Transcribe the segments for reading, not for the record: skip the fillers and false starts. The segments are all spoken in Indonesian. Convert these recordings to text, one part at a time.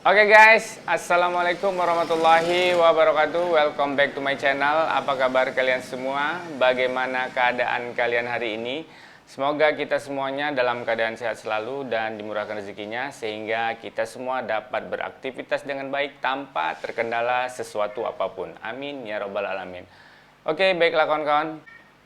Oke guys, Assalamualaikum warahmatullahi wabarakatuh. Welcome back to my channel. Apa kabar kalian semua? Bagaimana keadaan kalian hari ini? Semoga kita semuanya dalam keadaan sehat selalu dan dimurahkan rezekinya, sehingga kita semua dapat beraktivitas dengan baik tanpa terkendala sesuatu apapun. Amin ya robbal alamin. Oke, baiklah kawan-kawan.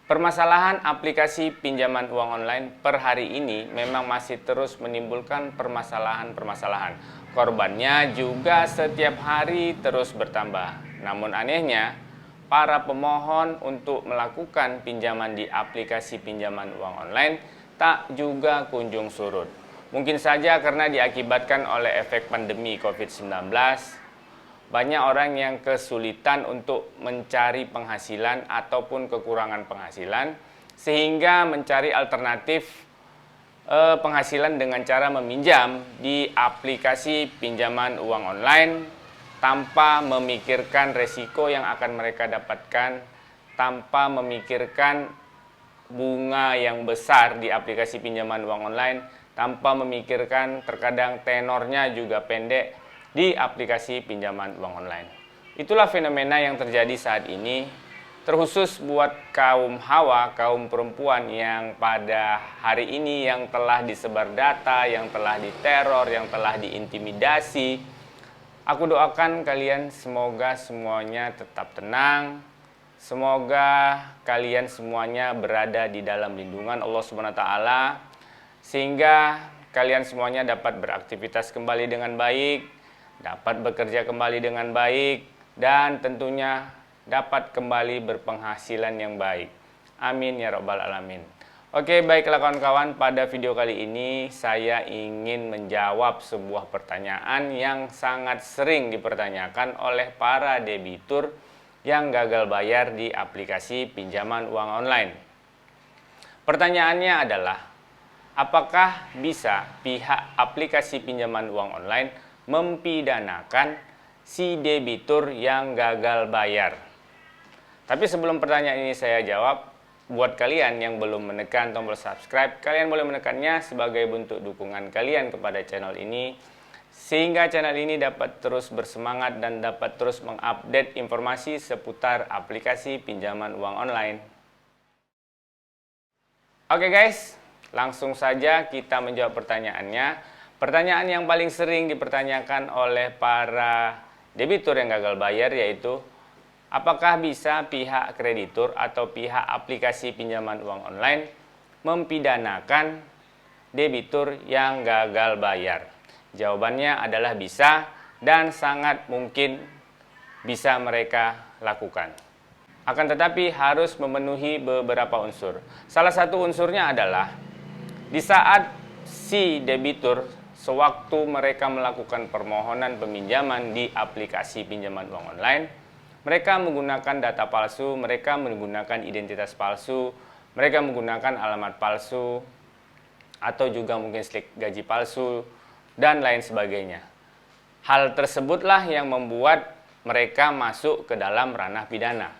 Permasalahan aplikasi pinjaman uang online per hari ini memang masih terus menimbulkan permasalahan-permasalahan. Korbannya juga setiap hari terus bertambah. Namun anehnya, para pemohon untuk melakukan pinjaman di aplikasi pinjaman uang online tak juga kunjung surut. Mungkin saja karena diakibatkan oleh efek pandemi COVID-19, banyak orang yang kesulitan untuk mencari penghasilan ataupun kekurangan penghasilan, sehingga mencari alternatif penghasilan dengan cara meminjam di aplikasi pinjaman uang online tanpa memikirkan resiko yang akan mereka dapatkan, tanpa memikirkan bunga yang besar di aplikasi pinjaman uang online, tanpa memikirkan terkadang tenornya juga pendek di aplikasi pinjaman uang online. Itulah fenomena yang terjadi saat ini, terkhusus buat kaum hawa, kaum perempuan yang pada hari ini yang telah disebar data, yang telah diteror, yang telah diintimidasi. Aku doakan kalian semoga semuanya tetap tenang. Semoga kalian semuanya berada di dalam lindungan Allah SWT, sehingga kalian semuanya dapat beraktivitas kembali dengan baik, dapat bekerja kembali dengan baik, dan tentunya dapat kembali berpenghasilan yang baik. Amin ya robbal alamin. Oke, baiklah kawan-kawan, pada video kali ini saya ingin menjawab sebuah pertanyaan yang sangat sering dipertanyakan oleh para debitur yang gagal bayar di aplikasi pinjaman uang online. Pertanyaannya adalah, apakah bisa pihak aplikasi pinjaman uang online mempidanakan si debitur yang gagal bayar? Tapi sebelum pertanyaan ini saya jawab, buat kalian yang belum menekan tombol subscribe, kalian boleh menekannya sebagai bentuk dukungan kalian kepada channel ini, sehingga channel ini dapat terus bersemangat dan dapat terus mengupdate informasi seputar aplikasi pinjaman uang online. Oke guys, langsung saja kita menjawab pertanyaannya. Pertanyaan yang paling sering dipertanyakan oleh para debitur yang gagal bayar yaitu, apakah bisa pihak kreditur atau pihak aplikasi pinjaman uang online mempidanakan debitur yang gagal bayar? Jawabannya adalah bisa, dan sangat mungkin bisa mereka lakukan. Akan tetapi harus memenuhi beberapa unsur. Salah satu unsurnya adalah di saat si debitur sewaktu mereka melakukan permohonan peminjaman di aplikasi pinjaman uang online, mereka menggunakan data palsu, mereka menggunakan identitas palsu, mereka menggunakan alamat palsu, atau juga mungkin slip gaji palsu, dan lain sebagainya. Hal tersebutlah yang membuat mereka masuk ke dalam ranah pidana.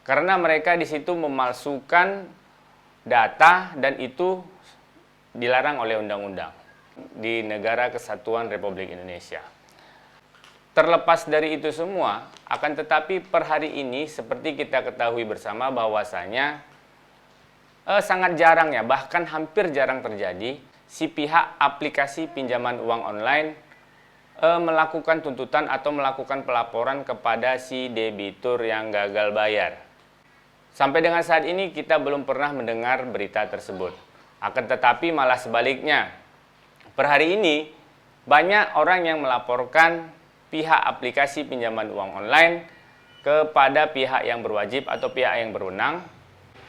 Karena mereka di situ memalsukan data, dan itu dilarang oleh undang-undang di Negara Kesatuan Republik Indonesia. Terlepas dari itu semua, akan tetapi per hari ini seperti kita ketahui bersama bahwasanya sangat jarang ya, bahkan hampir jarang terjadi si pihak aplikasi pinjaman uang online melakukan tuntutan atau melakukan pelaporan kepada si debitur yang gagal bayar. Sampai dengan saat ini kita belum pernah mendengar berita tersebut. Akan tetapi malah sebaliknya, per hari ini banyak orang yang melaporkan pihak aplikasi pinjaman uang online kepada pihak yang berwajib atau pihak yang berwenang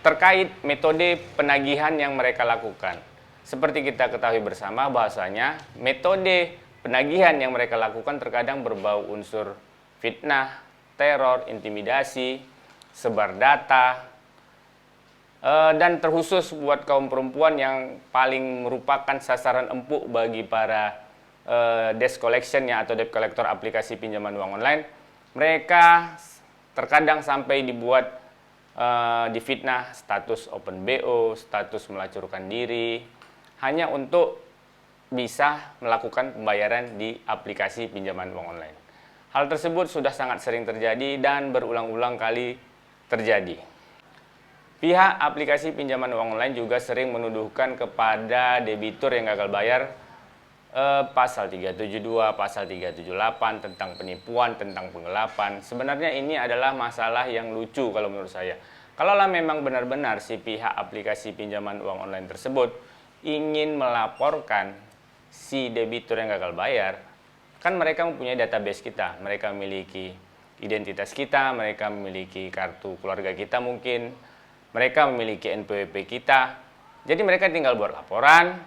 terkait metode penagihan yang mereka lakukan. Seperti kita ketahui bersama bahwasanya metode penagihan yang mereka lakukan terkadang berbau unsur fitnah, teror, intimidasi, sebar data, dan terkhusus buat kaum perempuan yang paling merupakan sasaran empuk bagi para desk collection atau debt collector aplikasi pinjaman uang online. Mereka terkadang sampai dibuat difitnah status open BO, status melacurkan diri, hanya untuk bisa melakukan pembayaran di aplikasi pinjaman uang online. Hal tersebut sudah sangat sering terjadi dan berulang-ulang kali terjadi. Pihak aplikasi pinjaman uang online juga sering menuduhkan kepada debitur yang gagal bayar pasal 372, pasal 378 tentang penipuan, tentang penggelapan. Sebenarnya ini adalah masalah yang lucu kalau menurut saya. Kalaulah memang benar-benar si pihak aplikasi pinjaman uang online tersebut ingin melaporkan si debitur yang gagal bayar, kan mereka mempunyai database kita, mereka memiliki identitas kita, mereka memiliki kartu keluarga kita mungkin, mereka memiliki NPWP kita. Jadi mereka tinggal buat laporan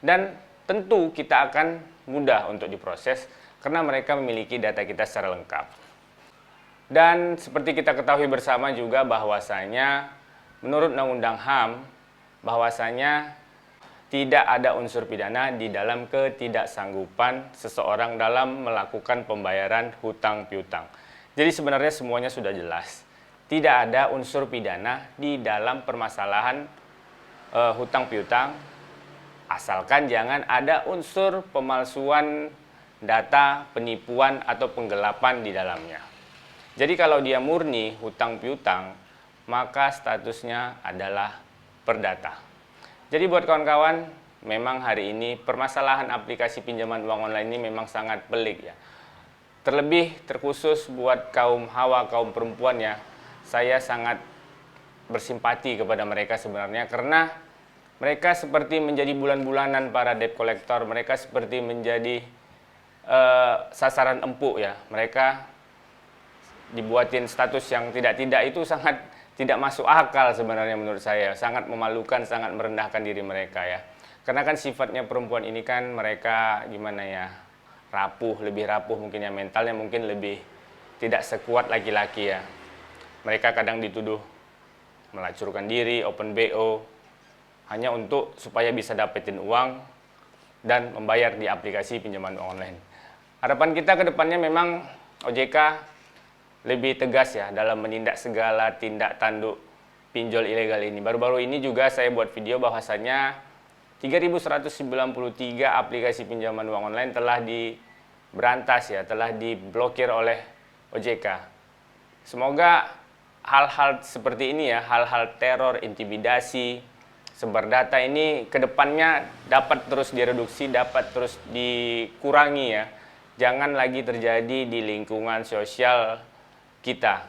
dan tentu kita akan mudah untuk diproses karena mereka memiliki data kita secara lengkap. Dan seperti kita ketahui bersama juga bahwasanya menurut Undang-Undang HAM bahwasanya tidak ada unsur pidana di dalam ketidaksanggupan seseorang dalam melakukan pembayaran hutang piutang. Jadi sebenarnya semuanya sudah jelas. Tidak ada unsur pidana di dalam permasalahan hutang piutang, asalkan jangan ada unsur pemalsuan data, penipuan, atau penggelapan di dalamnya. Jadi kalau dia murni hutang piutang, maka statusnya adalah perdata. Jadi buat kawan-kawan, memang hari ini permasalahan aplikasi pinjaman uang online ini memang sangat pelik ya. Terlebih terkhusus buat kaum hawa, kaum perempuan ya. Saya sangat bersimpati kepada mereka sebenarnya karena mereka seperti menjadi bulan-bulanan para debt collector. Mereka seperti menjadi sasaran empuk ya. Mereka dibuatin status yang tidak-tidak itu sangat tidak masuk akal sebenarnya menurut saya. Sangat memalukan, sangat merendahkan diri mereka ya. Karena kan sifatnya perempuan ini kan mereka gimana ya, rapuh, lebih rapuh mungkin ya, mentalnya mungkin lebih tidak sekuat laki-laki ya. Mereka kadang dituduh melacurkan diri, open BO, hanya untuk supaya bisa dapetin uang dan membayar di aplikasi pinjaman uang online. Harapan kita ke depannya memang OJK lebih tegas ya dalam menindak segala tindak tanduk pinjol ilegal ini. Baru-baru ini juga saya buat video bahwasannya 3.193 aplikasi pinjaman uang online telah diberantas ya, telah diblokir oleh OJK. Semoga hal-hal seperti ini ya, hal-hal teror, intimidasi, sebar data ini ke depannya dapat terus direduksi, dapat terus dikurangi ya. Jangan lagi terjadi di lingkungan sosial kita.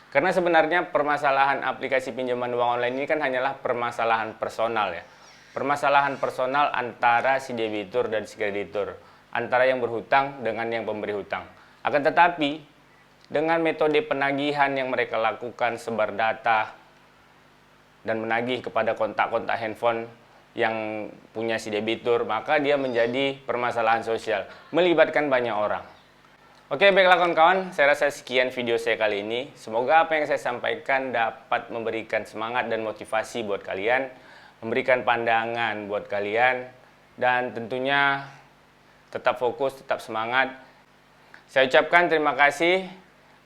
Karena sebenarnya permasalahan aplikasi pinjaman uang online ini kan hanyalah permasalahan personal ya. Permasalahan personal antara si debitur dan si kreditur, antara yang berhutang dengan yang pemberi hutang. Akan tetapi dengan metode penagihan yang mereka lakukan, sebar data dan menagih kepada kontak-kontak handphone yang punya si debitur, maka dia menjadi permasalahan sosial, melibatkan banyak orang. Oke, baiklah kawan-kawan, saya rasa sekian video saya kali ini. Semoga apa yang saya sampaikan dapat memberikan semangat dan motivasi buat kalian, memberikan pandangan buat kalian, dan tentunya tetap fokus, tetap semangat. Saya ucapkan terima kasih.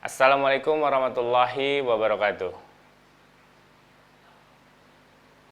Assalamualaikum warahmatullahi wabarakatuh.